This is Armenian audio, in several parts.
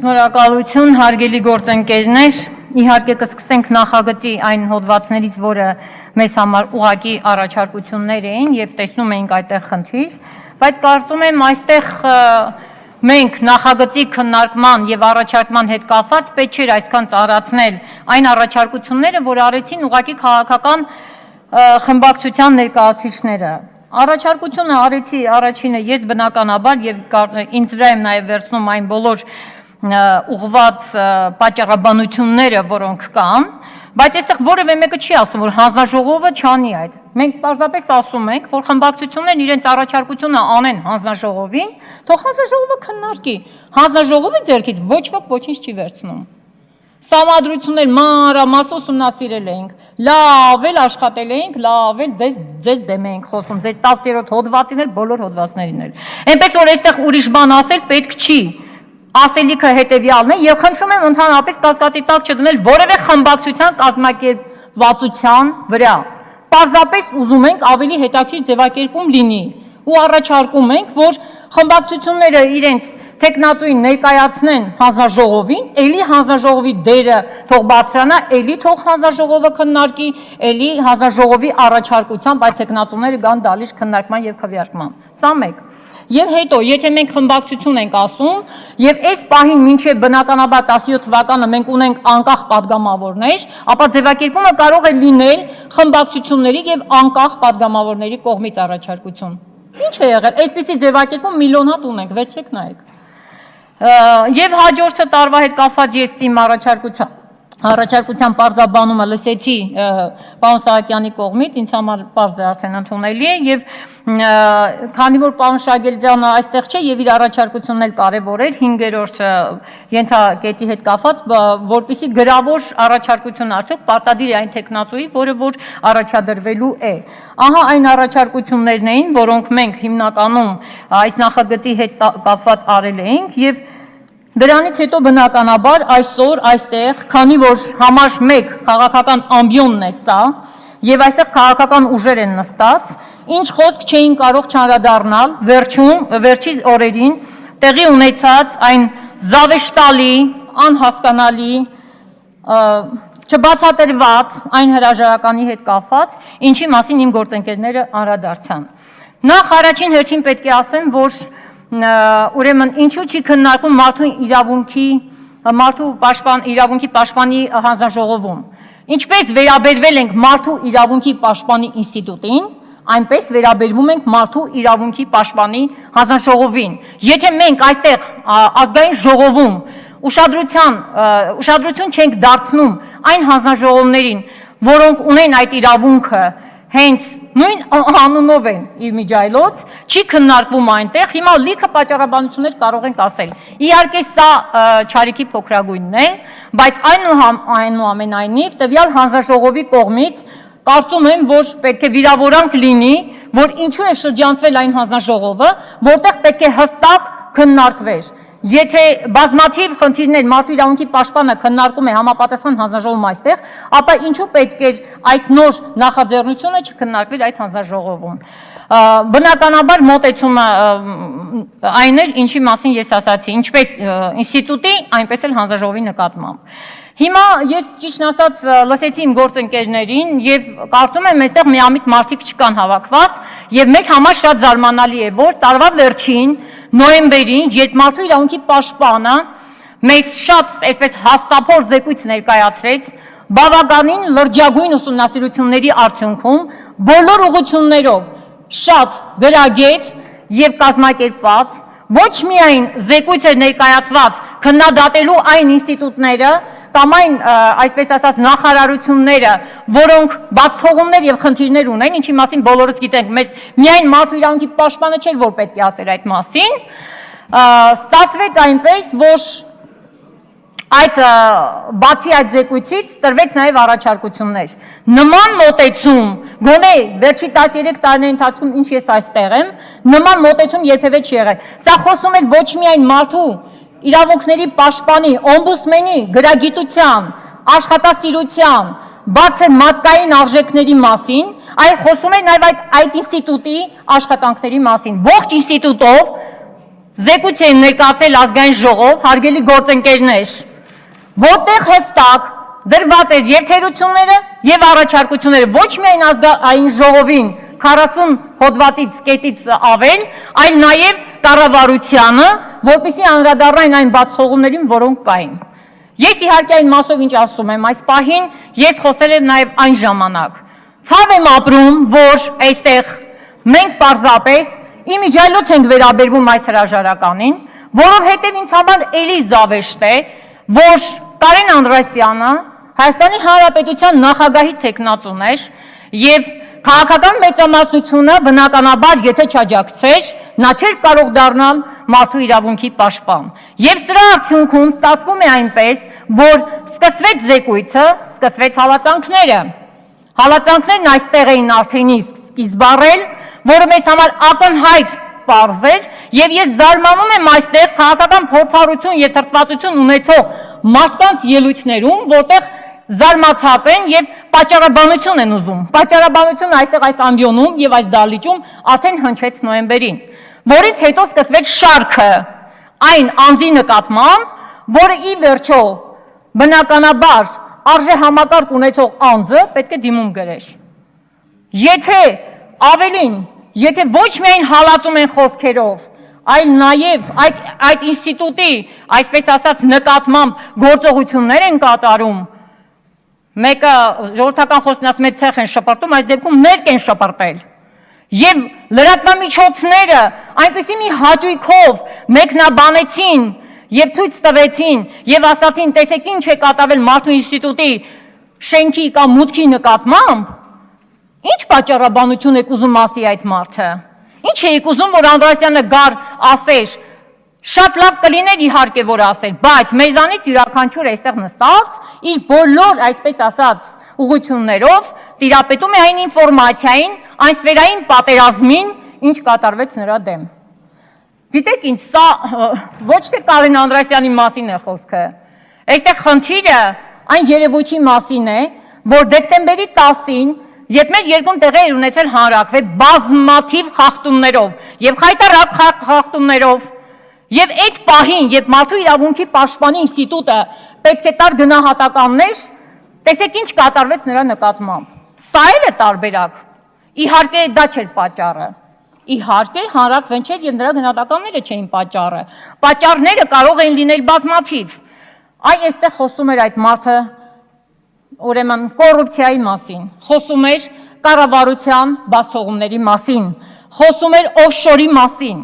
Շնորհակալություն, հարգելի գործընկերներ, իհարկե կսկսենք նախագծի այն հոդվածներից, որը մեզ համար ուղղակի առաջարկություններ էին եւ տեսնում էինք այդտեղ խնդիր, բայց կարծում եմ այստեղ մենք նախագծի քննարկման եւ առաջարկման հետ կապված պետք չէր այսքան ծառացնել այն առաջարկությունները, որ արեցին ուղղակի քաղաքական խմբակցության ներկայացուցիչները։ Առաջարկությունը արեցի առաջինը ես բնականաբար եւ ինձ վրա եմ նաեւ վերցնում այն բոլոր ուղղված պատճառաբանությունները, որոնք կան, բայց այստեղ որևէ մեկը չի ասում, որ հանձնաժողովը չանի այդ։ Մենք պարզապես ասում ենք, որ խմբակցություններն իրենց առաջարկությունը անեն հանձնաժողովին, թող հանձնաժողովը քննարկի։ Հանձնաժողովի ձեռքից ոչ ոք ոչինչ չի վերցնում։ Սամադրություններ մանրամասն ուսումնասիրել էինք, լավ էլ աշխատել էինք, լավ էլ ձեզ դեմ էինք խոսում, ձեր 10-րդ հոդվածին էլ բոլոր հոդվածներին էլ։ Այնպես որ այստեղ ուրիշ բան ասել պետք չի։ Ասելիքը հետևյալն է եւ խնդրում եմ ընդհանրապես կասկածի տակ չդնել որևէ խմբակցության կազմակերպվածության վրա։ Պարզապես ուզում ենք ավելի հետաքրքիր ձևակերպում լինի ու առաջարկում ենք, որ խմբակցությունները իրենց տեխնացուին ներկայացնեն հանձնաժողովին, ելի հանձնաժողովի դերը թող բարձրանա, ելի թող հանձնաժողովը քննարկի, ելի հանձնաժողովի առաջարկությամբ այդ տեխնացուները գան դալիճ քննարկման եւ քվեարկման։ Սա մեկ։ Եվ հետո, եթե մենք խմբակցություն ենք ասում, եւ այս պահին մինչեւ բնականաբար 17 թվականը մենք ունենք անկախ падգամավորներ, ապա ձևակերպումը կարող է լինել խմբակցությունների եւ անկախ падգամավորների կողմից առաջարկություն։ Ինչ է եղել։ Այսպիսի ձևակերպում միլիոն հատ ունենք, վերցրեք նայեք։ Եվ հաջորդը տարվա հետ կապված ես իմ առաջարկության պարզաբանումը լսեցի պարոն Սահակյանի կողմից, ինձ համար պարզ է արդեն ընդունելի է եւ քանի որ պարոն Շագելյանը այստեղ չէ եւ իր առաջարկությունն էլ կարեւոր էր 5-րդ ենթակետի հետ կապված, որպեսզի գրավոր առաջարկություն արդյոք պարտադիր է այն տեխնացուի, որը որ առաջադրվելու է։ Ահա այն առաջարկություններն էին, որոնք մենք հիմնականում այս նախագծի հետ կապված արել էինք եւ դրանից հետո բնականաբար այսօր այստեղ, քանի որ համար 1 քաղաքական ամբիոնն է սա, եւ այստեղ քաղաքական ուժեր են նստած, ինչ խոսք չէին կարող չանդրադառնալ վերջի օրերին տեղի ունեցած այն զավեշտալի, անհասկանալի, չբացատրված այն հրաժարականի հետ կապված, ինչի մասին իմ գործընկերները անդրադարձան։ Նախ առաջին հերթին պետք է ասեմ, որ ուրեմն ինչու չի քննարկում մարդու իրավունքի պաշտպանի հանձնաժողովում։ Ինչպես վերաբերվել ենք մարդու իրավունքի պաշտպանի ինստիտուտին, այնպես վերաբերվում ենք մարդու իրավունքի պաշտպանի հանձնաժողովին։ Եթե մենք այստեղ ազգային ժողովում ուշադրություն չենք դարձնում այն հանձնաժողովներին, որոնք ունեն այդ իրավունքը, հենց նույն անունով են իր միջայլոց, չի քննարկվում այնտեղ, հիմա լիքը պատճառաբանություններ կարող ենք ասել։ Իհարկե սա չարիքի փոքրագույնն է, բայց այնուամենայնիվ տվյալ հանձնաժողովի կողմից կարծում եմ, որ պետք է վիրավորանք լինի, որ ինչու է շրջանցվել այն հանձնաժողովը, որտեղ պետք է հստակ քննարկվեր։ Եթե բազմաթիվ խնդիրներ մարդու իրավունքի պաշտպանը քննարկում է համապատասխան հանձնաժողովում այստեղ, ապա ինչու պետք է այս նոր նախաձեռնությունը չքննարկվեր այդ հանձնաժողովում։ Բնականաբար մոտեցումը այն էր, ինչի մասին ես ասացի, ինչպես ինստիտուտի, այնպես էլ հանձնաժողովի նկատմամբ։ Հիմա ես ճիշտն ասած լսեցի իմ գործընկերներին եւ կարծում եմ այստեղ միամիտ մարդիկ չկան հավաքված եւ մեր համար շատ զարմանալի է, որ տարվա վերջին նոյեմբերին, երբ մարդու իրավունքի պաշտպանը մեզ շատ այսպես հաստափոր զեկույց ներկայացրեց, բավականին լրջագույն ուսումնասիրությունների արդյունքում բոլոր ուղղություններով շատ գրագետ եւ կազմակերպված, ոչ միայն զեկույց էր ներկայացված քննադատելու այն ինստիտուտները կամ այն այսպես ասած նախարարությունները, որոնք բացթողումներ եւ խնդիրներ ունեն, ինչի մասին բոլորս գիտենք, մեզ միայն մարդու իրավունքի պաշտպանը չէր, որ պետք է ասեր այդ մասին, ստացվեց այնպես, որ բացի այդ զեկույցից տրվեց նաեւ առաջարկություններ։ Նման մոտեցում, գոնե վերջի 13 տարիների ընթացքում ինչ ես այստեղ եմ, նման մոտեցում երբևէ չի եղել։ Սա խոսում է ոչ միայն մարդու իրավունքների պաշտպանի, օմբուդսմենի գրագիտության, աշխատասիրության, բարձր մարդկային արժեքների մասին, այլ խոսում է նաև այդ ինստիտուտի աշխատանքների մասին։ Ողջ ինստիտուտով զեկույց են ներկայացել ազգային ժողով, հարգելի գործընկերներ, որտեղ հստակ դրված էր եւ թերությունները եւ առաջարկությունները ոչ միայն ազգային ժողովին 40 հոդվածից կետից ավել, այլ նաեւ կառավարությանը, որպեսզի անդրադառնային այն բացողումներին, որոնք կային։ Ես իհարկե այն մասով ինչ ասում եմ, այս պահին ես խոսել եմ նաեւ այն ժամանակ։ Ցավ եմ ապրում, որ այստեղ մենք պարզապես իմիջիայլոց ենք վերաբերվում այս հրաժարականին, որովհետեւ ինձ համար էլի զավեշտ է, որ Կարեն Անդրեասյանը Հայաստանի Հանրապետության նախագահի թեկնածուն էր եւ քաղաքական մեծամասնությունը բնականաբար եթե չաջակցեր, նա չէր կարող դառնալ մարդու իրավունքի պաշտպան։ Եվ սրա արդյունքում ստացվում է այնպես, որ սկսվեց զեկույցը, սկսվեց հալածանքները։ Հալածանքներն այստեղ էին արդեն իսկ սկիզբ առել, որը մեզ համար ակնհայտ պարզ էր, եւ ես զարմանում եմ այստեղ քաղաքական փորձառություն եւ թրթվածություն ունեցող մարդկանց ելույթներում, որտեղ զարմացած են եւ պատճառաբանություն են ուզում։ Պատճառաբանությունը այստեղ այս ամբիոնում եւ այս դահլիճում արդեն հնչեց նոյեմբերին, որից հետո սկսվեց շարքը այն անձի նկատմամբ, որը ի վերջո բնականաբար արժե համակարգ ունեցող անձը պետք է դիմում գրեր։ Եթե ավելին, եթե ոչ միայն հալածում են խոսքերով, այլ նաև այդ ինստիտուտի, այսպես ասած, նկատմամբ գործողություններ են կատարում, մեկը ժողովրդական խոսքն ասում է ցեխ են շպրտում, այս դեպքում ներք են շպրտել։ Եվ լրատվամիջոցները այնպեսի մի հաճույքով մեկնաբանեցին եւ ցույց տվեցին եւ ասացին, տեսեք ինչ է կատարվել Մարդու ինստիտուտի շենքի կամ մուտքի նկատմամբ, ինչ պատճառաբանություն եք ուզում ասի այդ մարդը։ Ինչ եք ուզում, որ Անդրեասյանը գար ասեր, շատ լավ կլիներ իհարկե որ ասեր, բայց մեզանից յուրաքանչյուր այստեղ նստած իր բոլոր, այսպես ասած, ուղղություններով տիրապետում է այն ինֆորմացիային, այն սֆերային պատերազմին, ինչ կատարվեց նրա դեմ։ Գիտեք ինչ, սա ոչ թե Կարեն Անդրեասյանի մասին է խոսքը։ Այստեղ խնդիրը այն երևույթի մասին է, որ դեկտեմբերի 10-ին, երբ մեր երկում տեղի էր ունեցել հանրաքվե բազմաթիվ խախտումներով եւ խայտառակ խախտումներով, եւ այդ պահին, երբ Մարդու իրավունքի պաշտպանի ինստիտուտը պետք է տար գնահատականներ, տեսեք ինչ կատարվեց նրա նկատմամբ։ Սա էլ է տարբերակ։ Իհարկե դա չէր պատճառը։ Իհարկե հանրաքվեն չէր եւ նրա գնահատականները չէին պատճառը։ Պատճառները կարող էին լինել բազմաթիվ։ Այ այստեղ խոսում էր այդ մարդը ուրեմն կոռուպցիայի մասին, խոսում էր կառավարության բացթողումների մասին, խոսում էր օֆշորի մասին,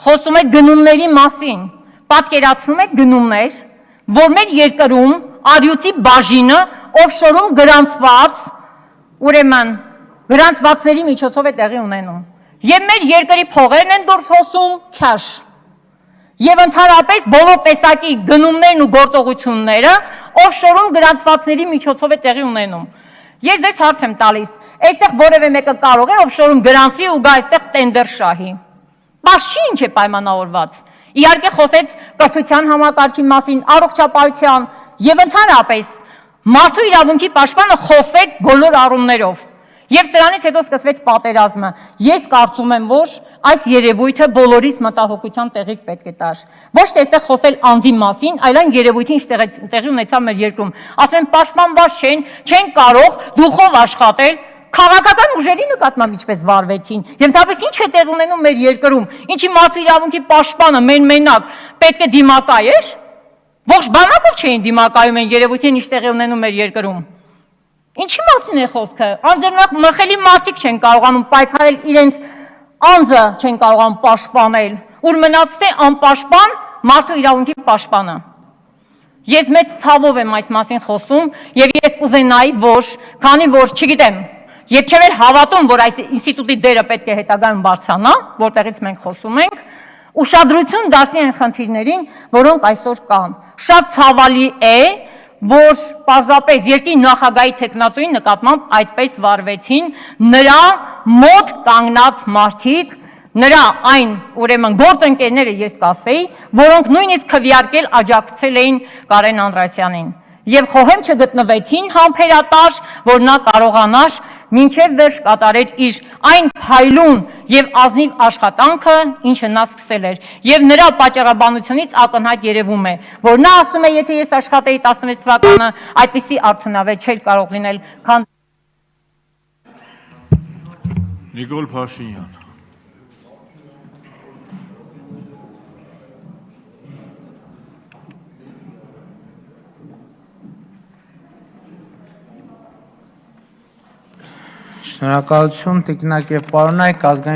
խոսում էր գնումների մասին, պատկերացնում եք գնումներ, որ մեր երկրում արյուծի բաժինը օֆշորում գրանցված, ուրեմն գրանցվածների միջոցով է տեղի ունենում։ Եվ մեր երկրի փողերն են դուրս հոսում քաշ։ Եվ ընդհանրապես բոլոր տեսակի գնումներն ու գործողությունները օֆշորում գրանցվածների միջոցով է տեղի ունենում։ Ես ձեզ հարց եմ տալիս, այստեղ որևէ մեկը կարող է օֆշորում գրանցվի ու գա այստեղ տենդեր շահի։ Բայց չի ինչ է պայմանավորված։ Իհարկե խոսեց կրթության համակարգի մասին, առողջապահության եւ ընդհանրապես Մարդու իրավունքի պաշտպանը խոսեց բոլոր առումներով։ Եվ սրանից հետո սկսվեց պատերազմը։ Ես կարծում եմ, որ այս երևույթը բոլորիս մտահոգության տեղիք պետք է տար։ Ոչ թե այստեղ խոսել անձի մասին, այլ այն երևույթին, ինչ տեղի ունեցավ մեր երկրում։ Ասում են պաշտպանված չեն կարող դուխով աշխատել, քաղաքական ուժերի նկատմամբ ինչպես վարվեցին։ Եվ դեպս ինչ է տեղ ունենում մեր երկրում, ինչի Մարդու իրավունքի պաշտպանը մենակ պետք է դիմակայեր, ողջ բանակով չէին դիմակայում են երևույթին, ինչ տեղի ունենում մեր երկրում։ Ինչի մասին է խոսքը։ Անձեռնակ մխելի մարդիկ չեն կարողանում պայքարել իրենց անձը չեն կարողանում պաշտպանել, ուր մնաց թե անպաշտպան Մարդու իրավունքի պաշտպանը։ Ես մեծ ցավով եմ այս մասին խոսում եւ ես կուզենայի, որ քանի որ չգիտեմ, երբ չեմ հավատում, որ այս ինստիտուտի դերը պետք է հետագայում բարձրանա, որտեղից մենք խոսում ենք, ուշադրություն դարձնի այն խնդիրներին, որոնք այսօր կան։ Շատ ցավալի է, որ պարզապես երկրի նախագահի թեկնածուի նկատմամբ այդպես վարվեցին նրա մոտ կանգնած մարդիկ, նրա այն ուրեմն գործընկերները ես կասեի, որոնք նույնիսկ քվեարկել աջակցել էին Կարեն Անդրեասյանին։ Եվ խոհեմ չգտնվեցին համբերատար, որ նա կարողանար մինչև վերջ կատարել իր այն փայլուն եւ ազնիվ աշխատանքը, ինչը նա սկսել էր, եւ նրա պատճառաբանությունից ակնհայտ երևում է, որ նա ասում է, եթե ես աշխատեի 16 թվականը, այդպիսի արդյունավետ չէր կարող լինել, քան Նիկոլ Փաշինյան։ Շնորհակալություն, տիկնակ եւ պարոնայք, ազգային